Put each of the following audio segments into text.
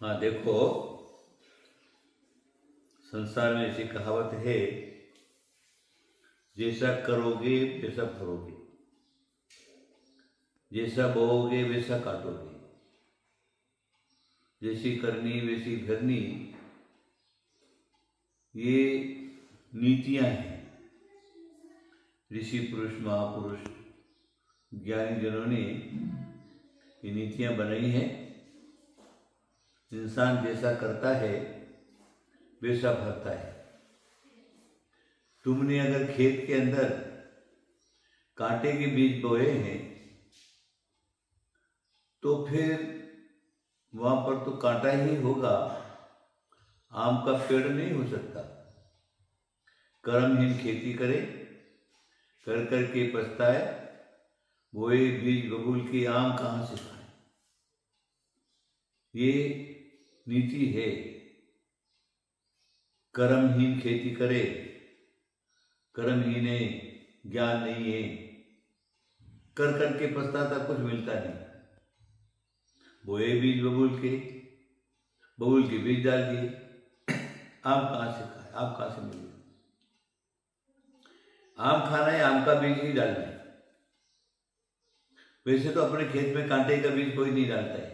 हाँ देखो, संसार में ऐसी कहावत है, जैसा करोगे वैसा भरोगे, जैसा बोओगे वैसा काटोगे, जैसी करनी वैसी भरनी। ये नीतियां हैं। ऋषि पुरुष, महापुरुष, ज्ञानी जनों ने ये नीतियां बनाई हैं। इंसान जैसा करता है वैसा भरता है। तुमने अगर खेत के अंदर कांटे के बीज बोए हैं तो फिर वहां पर तो कांटा ही होगा, आम का पेड़ नहीं हो सकता। कर्महीन खेती करे, कर करके पछताए, बोए बीज बबूल के आम कहां से खाए। ये नीति है। कर्महीन खेती करे, कर्महीन है, ज्ञान नहीं है, कर करके पछताता, कुछ मिलता नहीं। बोए बीज बबूल के बीज डाल दिए, आम कहां से खाए, आम कहां से मिलेगा। आम खाना है, आम का बीज ही डालना है। वैसे तो अपने खेत में कांटे का बीज कोई नहीं डालता है,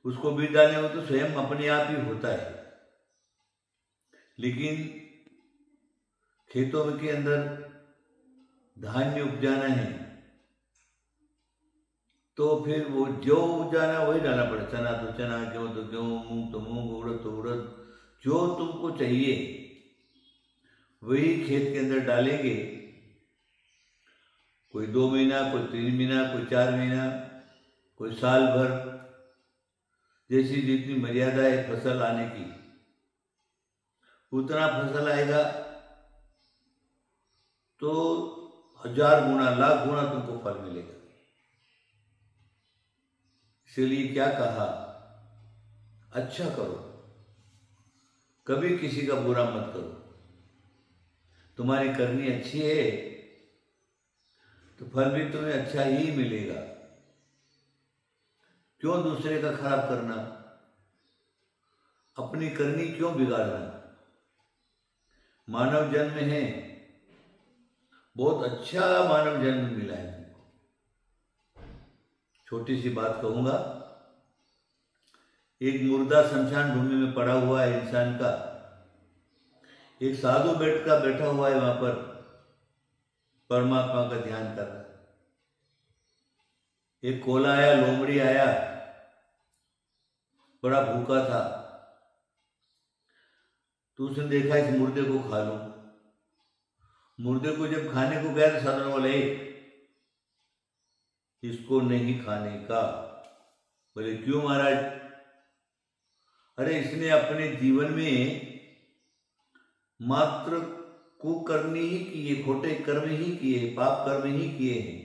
उसको बीज डालने में तो स्वयं अपने आप ही होता है। लेकिन खेतों के अंदर धान्य उपजाना है तो फिर वो जो उपजाना वही डालना पड़े। चना तो चना, गेहूं तो गेहूं, मूंग तो मूंग, उड़द तो उड़द। जो तुमको चाहिए वही खेत के अंदर डालेंगे। कोई 2 महीना, कोई 3 महीना, कोई 4 महीना, कोई साल भर, जैसी जितनी मर्यादा है फसल आने की, उतना फसल आएगा तो 1000 गुना, लाख गुना तुमको फल मिलेगा। इसलिए क्या कहा, अच्छा करो, कभी किसी का बुरा मत करो। तुम्हारी करनी अच्छी है तो फल भी तुम्हें अच्छा ही मिलेगा। क्यों दूसरे का खराब करना, अपनी करनी क्यों बिगाड़ना। मानव जन्म है, बहुत अच्छा मानव जन्म मिला है तुमको। छोटी सी बात कहूंगा, एक मुर्दा शमशान भूमि में पड़ा हुआ है इंसान का। एक साधु बैठा हुआ है वहां पर, परमात्मा का ध्यान कर रहा है। एक कोला आया, लोमड़ी आया, बड़ा भूखा था, तो उसने देखा इस मुर्दे को खा लो। मुर्दे को जब खाने को गया तो साधु बोले इसको नहीं खाने का। बोले क्यों महाराज। अरे इसने अपने जीवन में मात्र कुकर्मी ही किए, खोटे कर्म ही किए, पाप कर्म ही किए हैं,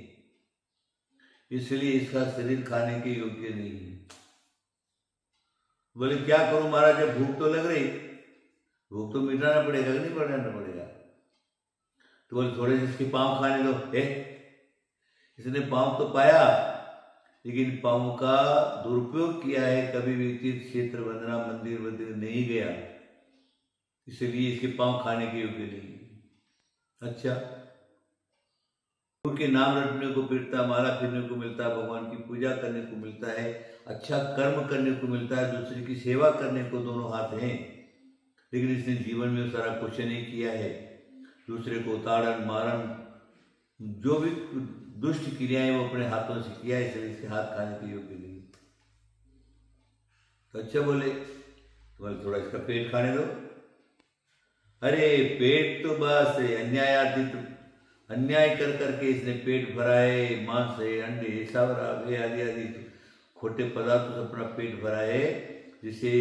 इसलिए इसका शरीर खाने के योग्य नहीं है। बोले क्या करूं महाराज, जब भूख तो लग रही, भूख तो मिटाना पड़ेगा कि नहीं मिटाना पड़ेगा। तो बोले थोड़े से इसके पांव खाने दो। इसने पांव तो पाया, लेकिन पांव का दुरुपयोग किया है, कभी भी तीर्थ क्षेत्र, वंदना, मंदिर नहीं गया, इसलिए इसके पांव खाने के योग्य नहीं। अच्छा, उनके नाम रटने को मिलता, माला फिरने को मिलता, भगवान की पूजा करने को मिलता है, अच्छा कर्म करने को मिलता है, दूसरे की सेवा करने को दोनों हाथ हैं, लेकिन इसने जीवन में सारा कुछ नहीं किया है। दूसरे को ताड़न मारन, जो भी दुष्ट क्रियाएं वो अपने हाथों से किया है, इसलिए इसके हाथ खाने के योग्य नहीं। तो अच्छा बोले थोड़ा इसका पेट खाने दो। अरे पेट तो बस अन्यायातीत, अन्याय कर करके इसने पेट भरा है, मांस है, अंडे, सावरा आदि आदि खोटे पदार्थ से अपना पेट भरा है, जिसे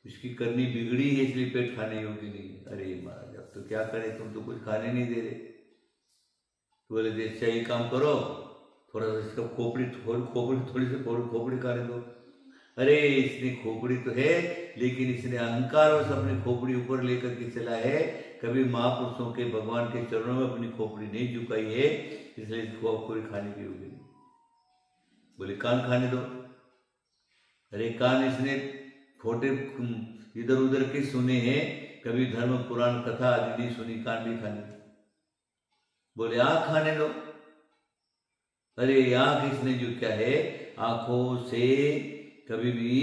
इसकी करनी बिगड़ी है, इसलिए पेट खाने योग्य नहीं। अरे महाराज अब तो क्या करे, तुम तो कुछ खाने नहीं दे रहे। तो बोले अच्छा ये काम करो, थोड़ा सा इसका खोपड़ी थोड़ी सी खोपड़ी खाने दो। अरे इसने खोपड़ी तो है, लेकिन इसने अहंकार और अपनी खोपड़ी ऊपर लेकर के चला है, कभी महापुरुषों के, भगवान के चरणों में अपनी खोपड़ी नहीं झुकाई है, इसलिए इसको खोपड़ी खाने की योग्य नहीं। बोले कान खाने दो। अरे कान इसने छोटे इधर उधर के सुने हैं, कभी धर्म पुराण कथा आदि नहीं सुनी, कान भी खाने। बोले आँख खाने दो। अरे आँख इसने जो क्या है, आंखों से कभी भी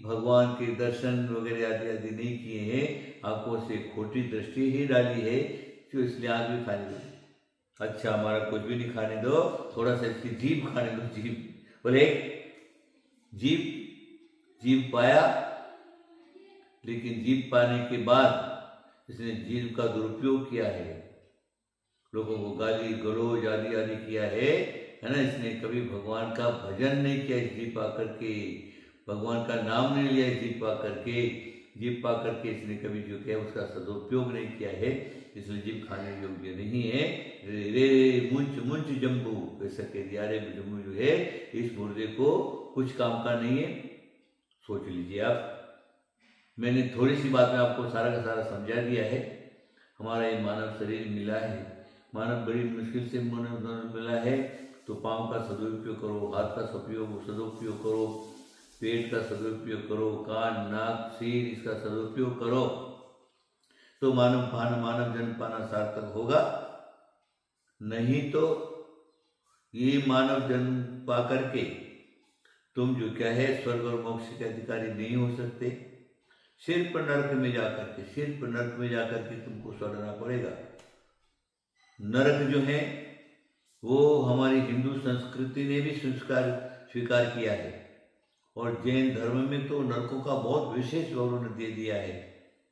भगवान के दर्शन वगैरह आदि आदि नहीं किए हैं, आंखों से खोटी दृष्टि ही डाली है, तो इसलिए आँख भी खाने दो। अच्छा हमारा कुछ भी नहीं खाने दो, थोड़ा सा इसकी जीभ खाने दो। जीभ बोले जीभ पाया, लेकिन जीभ पाने के बाद इसने जीभ का दुरुपयोग किया है, लोगों को गाली गलौज आदि आदि किया है ना। इसने कभी भगवान का भजन नहीं किया जीभ पा करके, भगवान का नाम नहीं लिया जीभ पा करके, जीभ पा करके इसने कभी जो किया उसका सदुपयोग नहीं किया है, इसलिए जीभ खाने योग्य नहीं है। रे मुंच मुंच जम्बू, ऐसा कह दिया। अरे जम्बू जो है इस मुर्दे को कुछ काम का नहीं है। सोच लीजिए आप, मैंने थोड़ी सी बात में आपको सारा का सारा समझा दिया है। हमारा ये मानव शरीर मिला है, मानव बड़ी मुश्किल से मिला है, तो पाँव का सदुपयोग करो, हाथ का सदुपयोग करो, पेट का सदुपयोग करो, कान नाक सिर इसका सदुपयोग करो, तो मानव जन्म पाना सार्थक होगा। नहीं तो ये मानव जन्म पा करके तुम जो क्या है स्वर्ग और मोक्ष के अधिकारी नहीं हो सकते। सिर्फ नरक में जाकर के तुमको सड़ना पड़ेगा। नरक जो है वो हमारी हिंदू संस्कृति ने भी स्वीकार किया है, और जैन धर्म में तो नरकों का बहुत विशेष गौरव दे दिया है।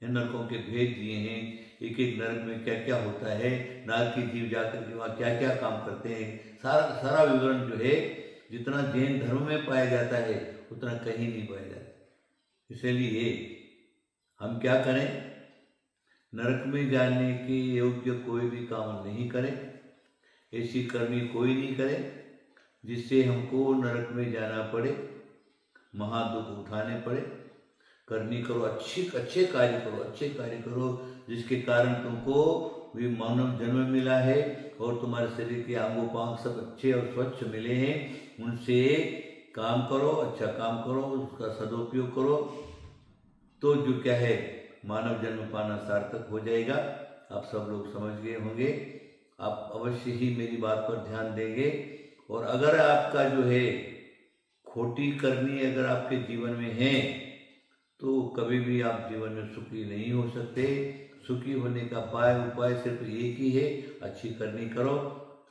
नरकों के भेद दिए हैं, एक एक नरक में क्या क्या होता है, नाग की जीव जाकर के वहाँ क्या क्या काम करते हैं, सारा विवरण जो है जितना जैन धर्म में पाया जाता है उतना कहीं नहीं पाया जाता। इसलिए हम क्या करें, नरक में जाने के योग्य कोई भी काम नहीं करें, ऐसी करनी कोई नहीं करे जिससे हमको नरक में जाना पड़े, महादुख उठाने पड़े। करनी करो, अच्छे कार्य करो जिसके कारण तुमको भी मानव जन्म मिला है और तुम्हारे शरीर के अंगों पांग सब अच्छे और स्वच्छ मिले हैं। उनसे काम करो, अच्छा काम करो, उसका सदुपयोग करो, तो जो क्या है मानव जन्म पाना सार्थक हो जाएगा। आप सब लोग समझ गए होंगे। आप अवश्य ही मेरी बात पर ध्यान देंगे, और अगर आपका जो है खोटी करनी अगर आपके जीवन में है तो कभी भी आप जीवन में सुखी नहीं हो सकते। सुखी होने का उपाय सिर्फ एक ही है, अच्छी करनी करो।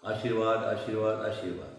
आशीर्वाद आशीर्वाद आशीर्वाद।